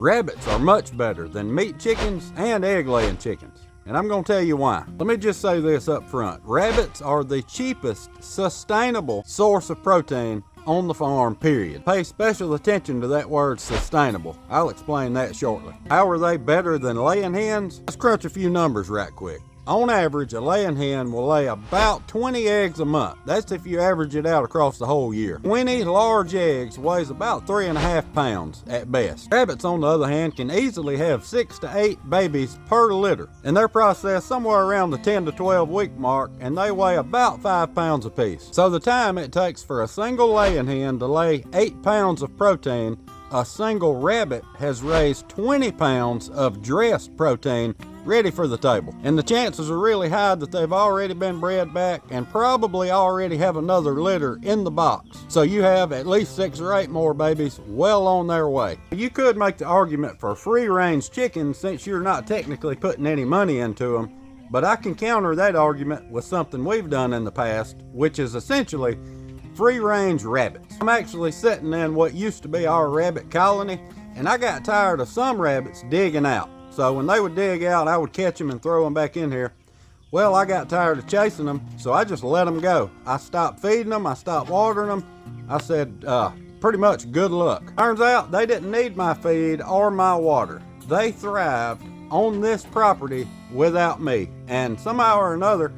Rabbits are much better than meat chickens and egg-laying chickens, and I'm going to tell you why. Let me just say this up front. Rabbits are the cheapest, sustainable source of protein on the farm, period. Pay special attention to that word sustainable. I'll explain that shortly. How are they better than laying hens? Let's crunch a few numbers right quick. On average, a laying hen will lay about 20 eggs a month. That's if you average it out across the whole year. 20 large eggs weighs about 3.5 pounds at best. Rabbits, on the other hand, can easily have 6 to 8 babies per litter, and they're processed somewhere around the 10 to 12 week mark, and they weigh about 5 pounds apiece. So the time it takes for a single laying hen to lay 8 pounds of protein, a single rabbit has raised 20 pounds of dressed protein ready for the table. And the chances are really high that they've already been bred back and probably already have another litter in the box. So you have at least 6 or 8 more babies well on their way. You could make the argument for free-range chickens since you're not technically putting any money into them, but I can counter that argument with something we've done in the past, which is essentially free-range rabbits. I'm actually sitting in what used to be our rabbit colony, and I got tired of some rabbits digging out. So when they would dig out, I would catch them and throw them back in here. Well, I got tired of chasing them, so I just let them go. I stopped feeding them, I stopped watering them. I said, pretty much good luck. Turns out they didn't need my feed or my water. They thrived on this property without me. And somehow or another,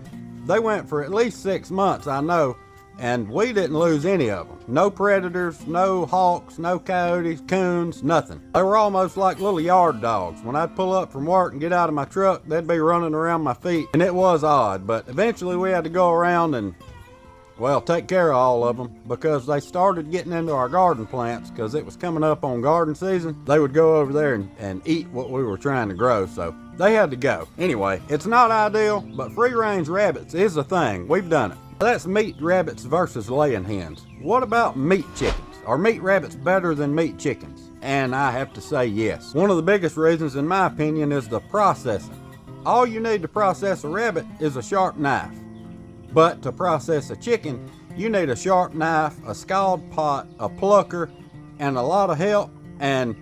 they went for at least 6 months, I know, and we didn't lose any of them. No predators, no hawks, no coyotes, coons, nothing. They were almost like little yard dogs. When I'd pull up from work and get out of my truck, they'd be running around my feet, and it was odd, but eventually we had to go around and, well, take care of all of them because they started getting into our garden plants because it was coming up on garden season. They would go over there and eat what we were trying to grow, so they had to go. Anyway, it's not ideal, but free-range rabbits is a thing. We've done it. That's meat rabbits versus laying hens. What about meat chickens? Are meat rabbits better than meat chickens? And I have to say yes. One of the biggest reasons, in my opinion, is the processing. All you need to process a rabbit is a sharp knife. But to process a chicken, you need a sharp knife, a scald pot, a plucker, and a lot of help. And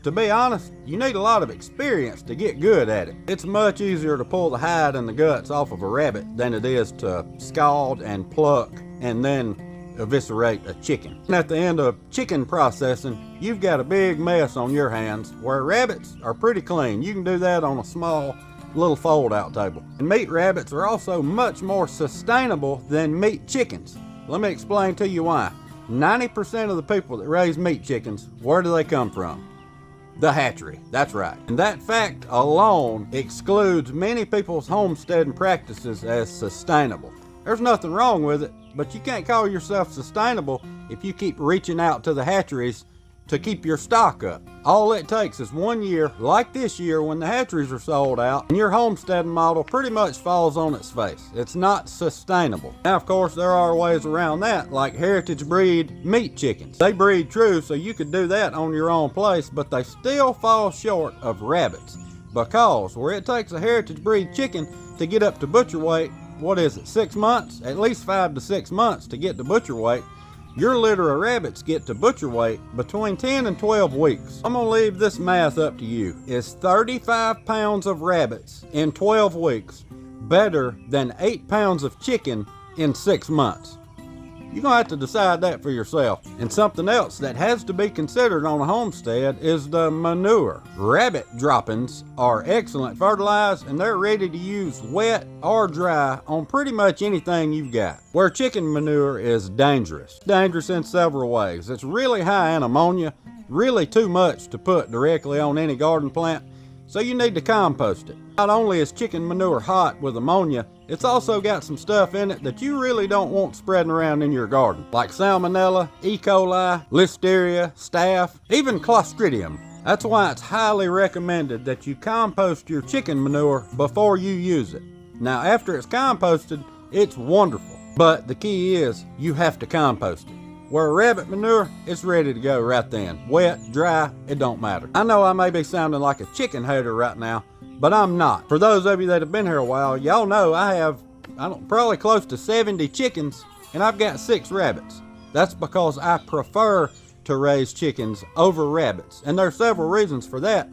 to be honest, you need a lot of experience to get good at it. It's much easier to pull the hide and the guts off of a rabbit than it is to scald and pluck and then eviscerate a chicken. And at the end of chicken processing, you've got a big mess on your hands, where rabbits are pretty clean. You can do that on a small little fold-out table. And meat rabbits are also much more sustainable than meat chickens. Let me explain to you why. 90% of the people that raise meat chickens, where do they come from? The hatchery, that's right. And that fact alone excludes many people's homesteading practices as sustainable. There's nothing wrong with it, but you can't call yourself sustainable if you keep reaching out to the hatcheries to keep your stock up. All it takes is 1 year, like this year when the hatcheries are sold out, and your homesteading model pretty much falls on its face. It's not sustainable. Now, of course, there are ways around that, like heritage breed meat chickens. They breed true, so you could do that on your own place, but they still fall short of rabbits, because where it takes a heritage breed chicken to get up to butcher weight, what is it, 6 months? At least 5 to 6 months to get to butcher weight. Your litter of rabbits get to butcher weight between 10 and 12 weeks. I'm gonna leave this math up to you. Is 35 pounds of rabbits in 12 weeks better than 8 pounds of chicken in 6 months? You're gonna have to decide that for yourself. And something else that has to be considered on a homestead is the manure. Rabbit droppings are excellent fertilized, and they're ready to use wet or dry on pretty much anything you've got. Where chicken manure is dangerous. Dangerous in several ways. It's really high in ammonia, really too much to put directly on any garden plant, so you need to compost it. Not only is chicken manure hot with ammonia, it's also got some stuff in it that you really don't want spreading around in your garden, like salmonella, E. coli, listeria, staph, even clostridium. That's why it's highly recommended that you compost your chicken manure before you use it. Now, after it's composted, it's wonderful, but the key is you have to compost it. Where rabbit manure, it's ready to go right then. Wet, dry, it don't matter. I know I may be sounding like a chicken hater right now, but I'm not. For those of you that have been here a while, y'all know I have, probably close to 70 chickens, and I've got 6 rabbits. That's because I prefer to raise chickens over rabbits. And there are several reasons for that,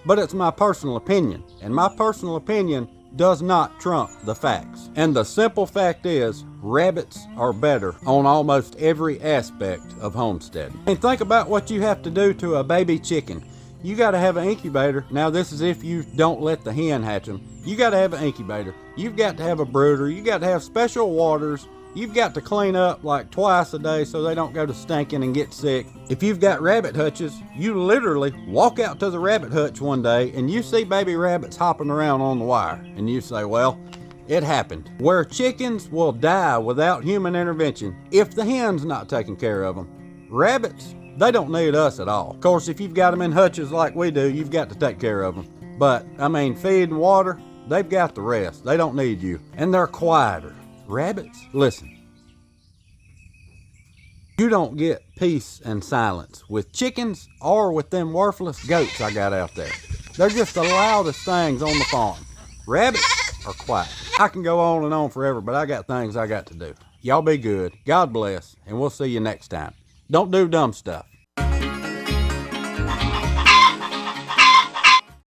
but it's my personal opinion. And my personal opinion does not trump the facts. And the simple fact is, rabbits are better on almost every aspect of homesteading. And think about what you have to do to a baby chicken. You got to have an incubator. Now this is if you don't let the hen hatch them. You got to have an incubator. You've got to have a brooder. You got to have special waters. You've got to clean up like twice a day so they don't go to stinking and get sick. If you've got rabbit hutches, you literally walk out to the rabbit hutch one day and you see baby rabbits hopping around on the wire. And you say, well, it happened. Where chickens will die without human intervention if the hen's not taking care of them. Rabbits, they don't need us at all. Of course, if you've got them in hutches like we do, you've got to take care of them. But, I mean, feed and water, they've got the rest. They don't need you. And they're quieter. Rabbits, listen. You don't get peace and silence with chickens or with them worthless goats I got out there. They're just the loudest things on the farm. Rabbits are quiet. I can go on and on forever, but I got things I got to do. Y'all be good. God bless, and we'll see you next time. Don't do dumb stuff.